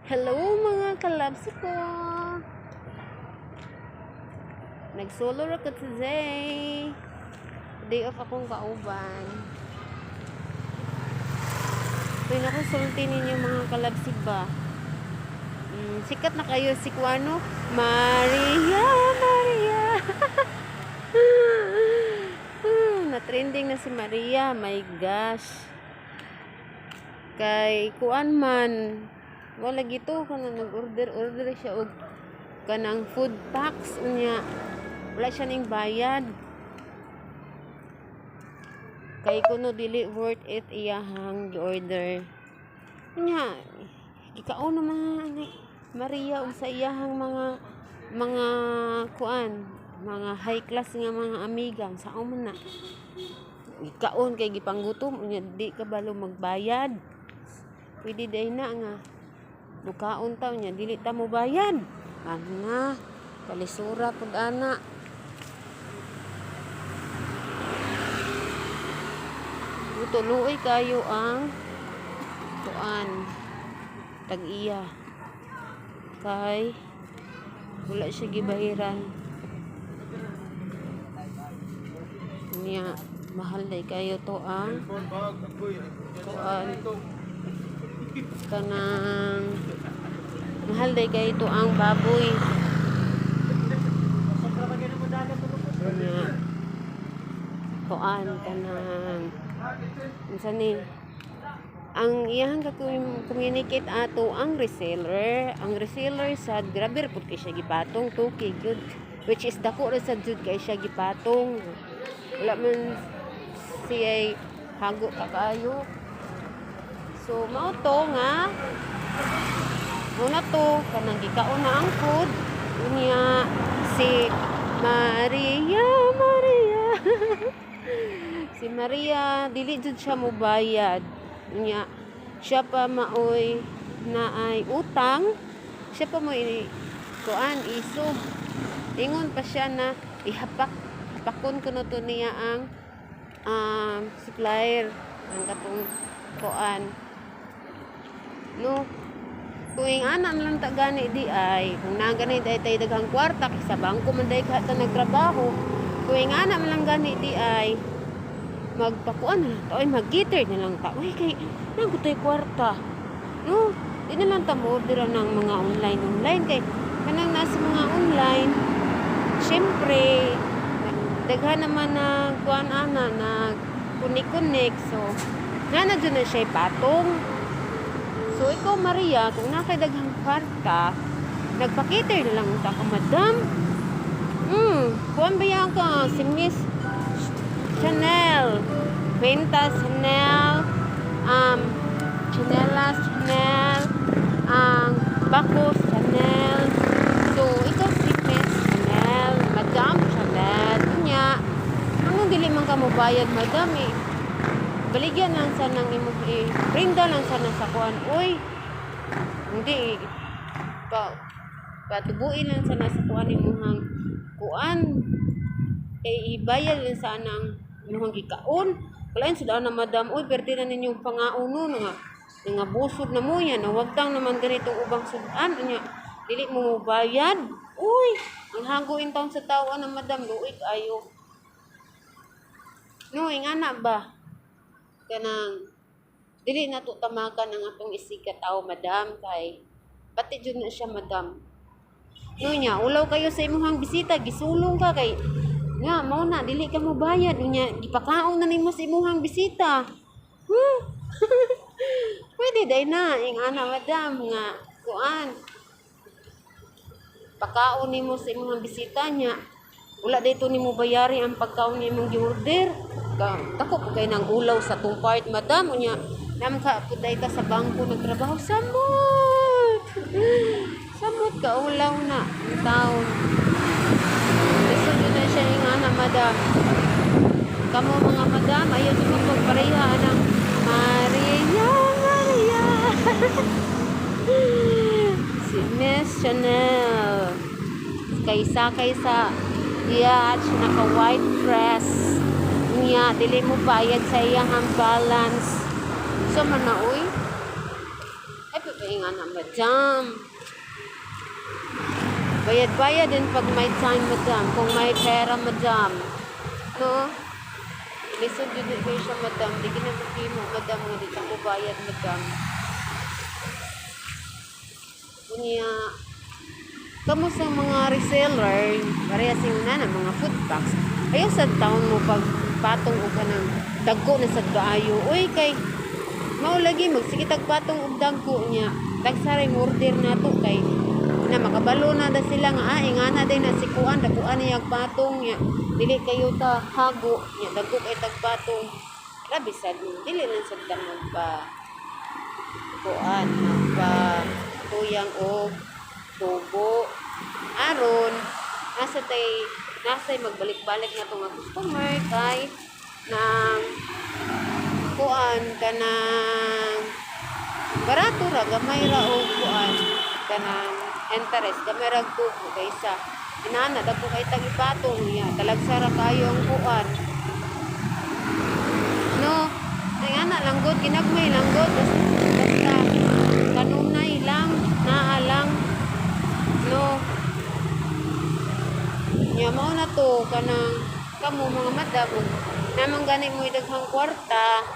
Hello mga kalabs ko! Nag-solo ra ko today. Day off akong kauban. Kaya nakusulti ninyo mga kalabs ba? Sikat na kayo si Kuano? Maria! Maria! Na-trending na si Maria. My gosh! Kay kuan man wala gito kana nag-order siya og kanang food packs unya wala siya ning bayad kay kuno dili worth it iyahang gi-order unya gikaon naman ni Maria og sa iyahang mga kuan mga high class nga mga amiga sa man na gikaon kay gipanggutom unya di ka balo magbayad pwede day na nga bukaon taw niya dili ta mo bayad ana kalisura pud ana tuloy kayo ang tuan tag-iya kay wala siya gibahiran niya mahal day kayo to ang tuan kanang mahal day kayo ito ang baboy nga kuan kanang unsa ni ang iyang communicate ato ang reseller sad grabe pud kay siya gipatong 2K good which is dako ra sad jud kay siya gipatong wala man siya hago kakayo. So, mao to nga muna to kanang gikaon na ang food unya si Maria si Maria dili jud siya mobayad unya siya pa maoy na ay utang siya pa mo kuan isog ingon pa siya na ihapakon kuno to niya ang supplier ang katong kuan no tuwing anak lang ta gani di ay kung nagani day tay daghang kwarta sa bangko man day ka ta nagtrabaho tuwing anak lang gani di ay magpakuan na lang ta oy mag-gitter na lang ta oy kay nagutay kwarta no di na lang ta mo order ng mga online kay kanang nasa mga online syempre daghan naman na kuan ana na kunik so na dyan na siya patong. So, ikaw, Maria, kung nakadaghang kwarta, nagpakiter na lang ta ka, madam. Kuwan ba yan ka? Si Miss Chanel. Kwenta Chanel. Chanelas Chanel. Bakos Chanel. So, ikaw si Miss Chanel. Madam Chanel. Kunya, anong dili man ka mabayad, madam eh. Baligyan lang sana ng imo rinda lang sana sa kuan oy hindi patubuin lang sana sa kuan imong kuan kay ibayad lang sana ang imong gikaon kalain suda na madam oy perti na ninyong pangauno nga busog na mo yan na wag tang naman ganitong ubang sudan nya dili mo bayad oy ang haguin taon sa tawon na madam luik ayo no ingana ba kanang dili na to tamakan ang atong isikat tao madam kay pati jud na siya madam no nya ulaw kayo sa imong bisita gisulong ka kay nga mao na dili ka mo bayad nya gipakaon na nimo sa imong bisita pwede day na ing ana madam nga kuan pakaon nimo sa imong bisita nya wala dito nimo bayari ang pagkaon nga imong gi-order dako po kayo ng ulaw sa tong part madam unya nam ka puday ka sa bangko nagtrabaho samot ka ulaw na ang taon gusto nyo na siya yung anak madam kamo mga madam ayaw nyo magpareha ng Maria si Miss Chanel kaysa iya at siya naka white dress niya dili mo bayad sa iyang balance so man na uy ay ingan na madam. Bayad-bayad din pag may time, madam. Kung may pera, madam. No? Lisod yun din kayo siya, madam. Di kinabagi mo, madam. Nga di ka mo bayad, madam. Kunya, kamusta ang mga reseller? Parehas yung na mga food packs. Ayaw sa taon mo pag patong o ka ng dagko na sa kaayo. Uy, kay maulagi magsige tagpatong og dagko niya. Tagsaray order na to kay na makabalo na da sila nga ingana din na sikuan dakuan niya patong niya. Dili kayo ta hago niya dagko kay tagpatong. Grabe sad mo. Dili lang sad ta magpa kuan magpa tuyang og tubo. Aron nasa'y magbalik-balik na itong customer kay nang kuan ka ng barato ra gamay ra o kuan ka ng interest gamay ra tubo kaysa inana dagko kay tagipatong niya talagsa ra kayo ang kuan no ingana langgod ginagmay langgod basta kanunay lang naalang no nya mao na to kanang kamo mga madam namang gani mo daghang kwarta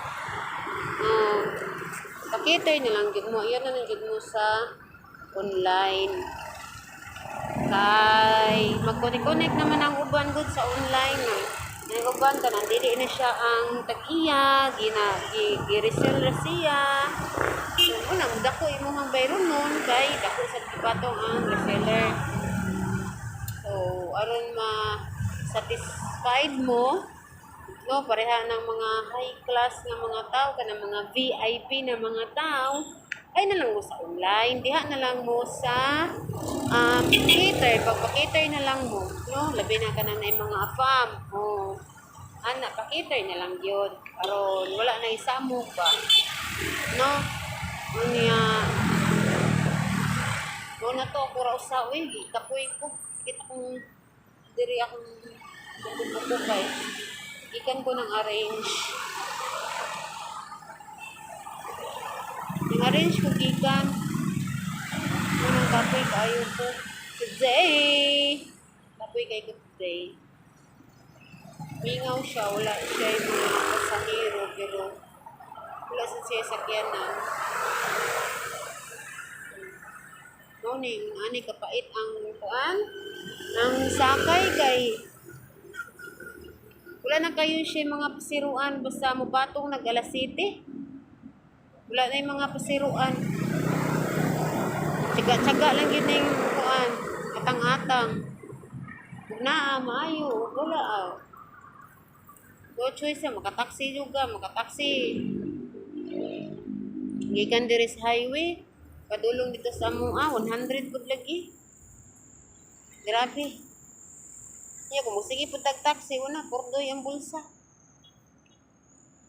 pakitoy na lang gid mo iyan na lang gid mo sa online kay magconnect naman ang uban gud sa online ang uban kanang dili na siya ang tag-iya gi-resell siya wala dako imong bayron nun kay dako sa patong ang reseller. So, aron ma-satisfied mo, no, pareha ng mga high class nga mga tao, kanang mga VIP na mga tao, ay na lang mo sa online, diha na lang mo sa cater, pagpa-cater na lang mo, no, labi na ka na mga afam, ana, pa-cater na lang yun, aron wala na isamog ba, no, unya, na to, kura usa, uy, kapoy ko. Kita kong diri akong buko kay ikan ko ng arrange ko gikan nang kapoy kayo ko today kapoy kay ko today mingaw siya wala siya yung mga pasahero pero wala siya sakyanan no ning ani kapait ang kuan ang sakay kay wala na kayo siya mga pasiruan basta mo patong nag alas 7 wala na yung mga pasiruan tsaga lang yun yung kuan atang-atang kung naa maayo wala no choice makataksi juga makataksi gikan diri sa highway padulong dito sa among 100 pud lagi. Grabe. Iya kung sige pud tag taxi una pordoy ang bulsa.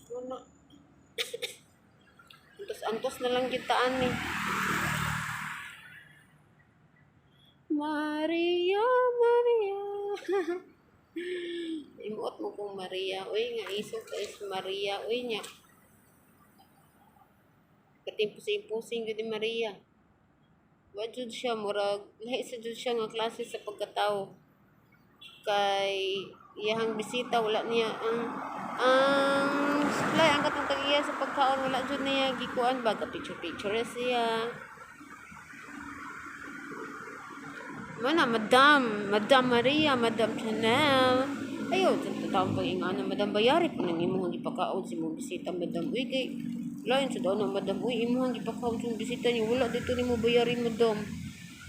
Una. Antos na lang gitaan ni. Maria, Maria. Imuot mo kong Maria. Uy nga iso ka is Maria. Uy nya. Katimpusin gud ni Maria. Wa jud siya murag lahi sa jud siya nga klase sa pagkatao. Kay iyang bisita wala niya ang supply ang katong tag-iya sa pagkaon wala jud niya gikuan ba ka picture siya. Mana Madam Maria, Madam Chanel. Ayo, taong pag-ingana, Madam Bayari po nang imuhang ipakaon si mong bisita, Madam. Uy, kay lain sa daw na, Madam. Uy, imuhang ipakaon si mong bisita niya. Wala dito ni mo bayari, Madam.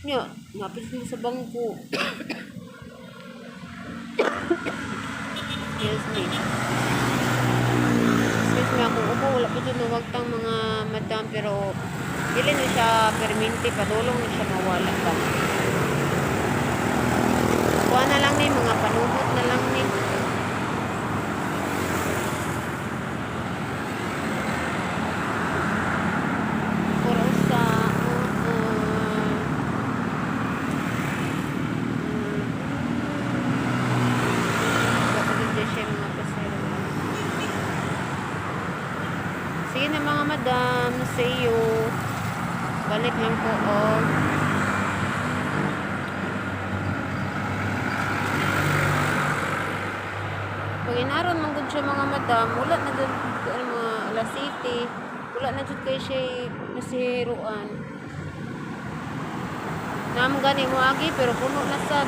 Nya, napis mo sa bangko. Excuse me. Excuse me ako. Opo, wala po dyan nawagtang mga Madam. Pero, dili na siya perminti. Padulong na siya mawala ba. Kuha na lang ni, mga panuhot na lang ni. Puro sa kapagod siya mga pasero. Sige na mga Madam, see you. balik lang ko og pag inaron man gud siya mga madam, wala na gud mga alas city, wala na jud kay siya nasihiruan. Nam gani mo agi pero puno na sad.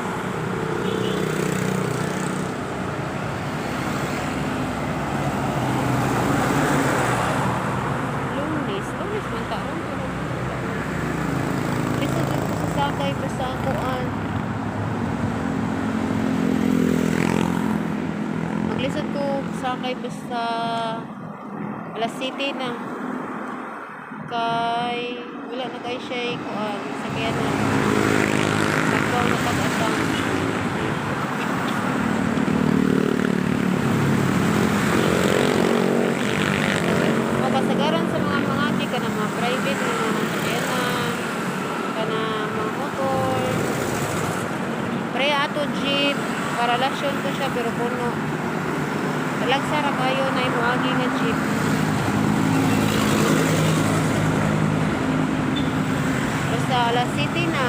Lunes man taon pero lisod jud ko sa sakay basta kuan. Maglisod ko sakay basta alas city na. Kay wala na kay siya kuan sakyan na. Nagkaw na pag-asang. Makasagaran sa mga ka na mga private na sakyan na ka na mga motor. Pre ato jeep para laksyon ko siya pero puno. Talagsara kayo na imuagi nga jeep. Basta alas city na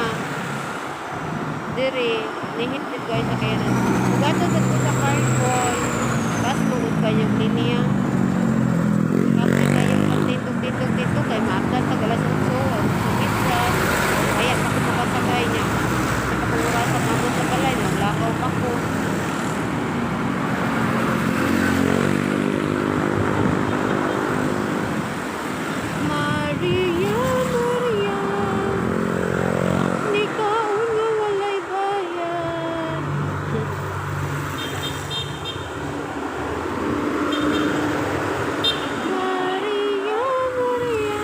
diri nihintid ko ay sakayanan. Ugato sa ko sa carpool tapos mugod kanyang linya kasi kayong magtitog-titog kay maagdan tag alas 8 sumit siya kaya ako makasakay niya nakapulura sa mamon sa balay naglakaw ako. Maria, Maria, ni kaon nga walay bayad. Maria, Maria.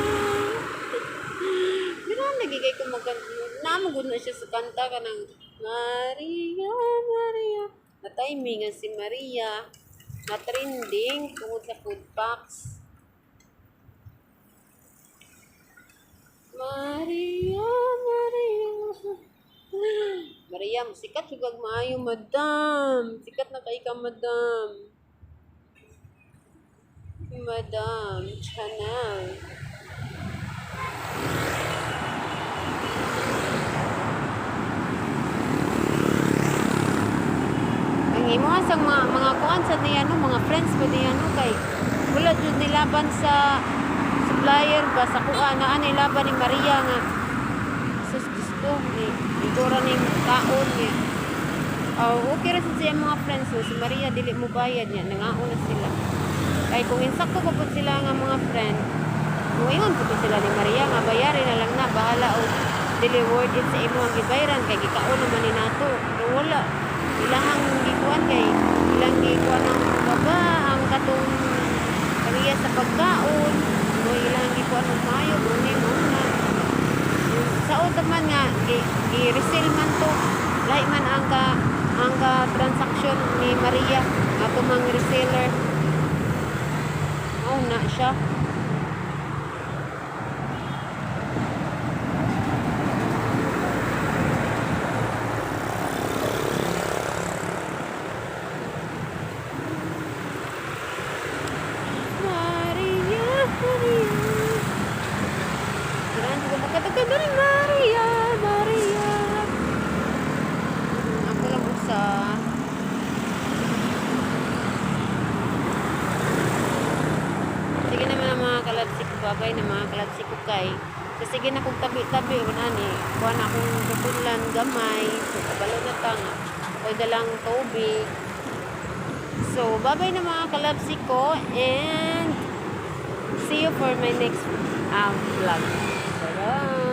Di na nagigay ko magkanta. Namagod na siya sa kanta ka ng Maria, Maria. Na-timing nga si Maria. Na-trending tungkol sa food packs. Maria, Maria. Maria, sikat sugag maayo, madam. Sikat na kay ka, madam. Madam Chanel. Ang imo sa mga kuan sa niya no, mga friends ko niya no kay wala jud nilaban sa supplier ba sa kuan na ani laban ni Maria nga sus gusto ni igora ning kaon niya. Okay ra sa siya mga friends so, si Maria dili mo bayad niya nangaon na sila. Kay kung insakto ko pud sila nga mga friend, muingon pud sila ni Maria nga bayarin na lang na bahala o dili worth it sa imo ang gibayaran kay gikaon naman ni nato. Pero wala ilahang gikuan kay ilang gikuan ang baba ang katong Maria sa pagkaon o ilang gikuan ng mayo bruni mo na sa man nga i-resell man to lahi man ang transaction ni Maria ato mang reseller na siya. Maria, Maria. Kailangan ko magkatagal na rin, Maria, Maria. Ako lang usa. Sige naman ang mga kalabsi ko bagay na mga kalabsi ko kay so sige na kung tabi-tabi ani kuha na akong tutulan gamay so kabalo na tanga o dalang tubig so babay na mga kalabsi ko and see you for my next vlog. Bye.